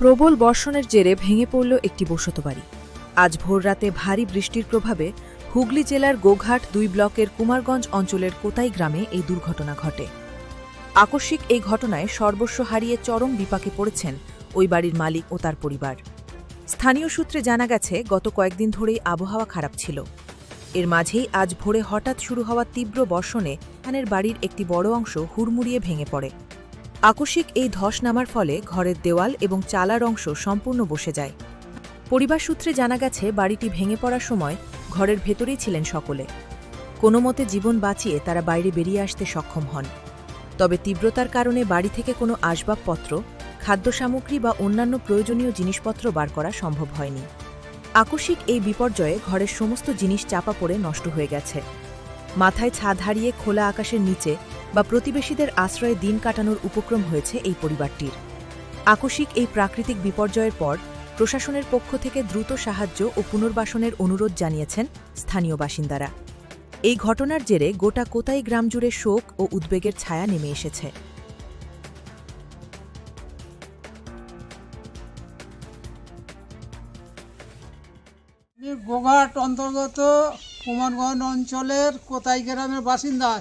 প্রবল বর্ষণের জেরে ভেঙে পড়ল একটি বসতবাড়ি। আজ ভোররাতে ভারী বৃষ্টির প্রভাবে হুগলি জেলার গোঘাট ২ ব্লকের কুমারগঞ্জ অঞ্চলের কোতাই গ্রামে এই দুর্ঘটনা ঘটে। আকস্মিক এই ঘটনায় সর্বস্ব হারিয়ে চরম বিপাকে পড়েছেন ওই বাড়ির মালিক ও তার পরিবার। স্থানীয় সূত্রে জানা গেছে, গত কয়েকদিন ধরেই আবহাওয়া খারাপ ছিল। এর মাঝেই আজ ভোরে হঠাৎ শুরু হওয়া তীব্র বর্ষণে ধানের বাড়ির একটি বড় অংশ হুড়মুড়িয়ে ভেঙে পড়ে। আকস্মিক এই ধস নামার ফলে ঘরের দেওয়াল এবং চালার অংশ সম্পূর্ণ বসে যায়। পরিবার সূত্রে জানা গেছে, বাড়িটি ভেঙে পড়ার সময় ঘরের ভেতরেই ছিলেন সকলে। কোনো মতে জীবন বাঁচিয়ে তারা বাইরে বেরিয়ে আসতে সক্ষম হন। তবে তীব্রতার কারণে বাড়ি থেকে কোনো আসবাবপত্র, খাদ্য সামগ্রী বা অন্যান্য প্রয়োজনীয় জিনিসপত্র বার করা সম্ভব হয়নি। আকস্মিক এই বিপর্যয়ে ঘরের সমস্ত জিনিস চাপা পড়ে নষ্ট হয়ে গেছে। মাথায় ছাদ হারিয়ে খোলা আকাশের নিচে বা প্রতিবেশীদের আশ্রয়ে দিন কাটানোর উপক্রম হয়েছে এই পরিবারটির। আকস্মিক এই প্রাকৃতিক বিপর্যয়ের পর প্রশাসনের পক্ষ থেকে দ্রুত সাহায্য ও পুনর্বাসনের অনুরোধ জানিয়েছেন স্থানীয় বাসিন্দারা। এই ঘটনার জেরে গোটা কোতাই গ্রাম জুড়ে শোক ও উদ্বেগের ছায়া নেমে এসেছে। আমি গোঘাট অন্তর্গত কুমারগঞ্জ অঞ্চলের কোতাই গ্রামের বাসিন্দা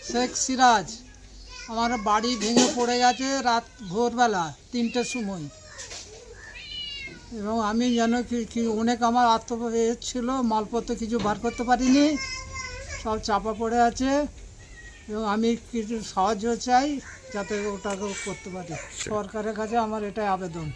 শেখ সিরাজ। আমার বাড়ি ভেঙে পড়ে গেছে রাত ভোরবেলা ৩টের সময়, এবং আমি যেন অনেক আমার ছিল, মালপত্র কিছু বার করতে পারিনি, সব চাপা পড়ে আছে, এবং আমি কিছু সাহায্য চাই যাতে ওটাকে করতে পারি। সরকারের কাছে আমার এটাই আবেদন।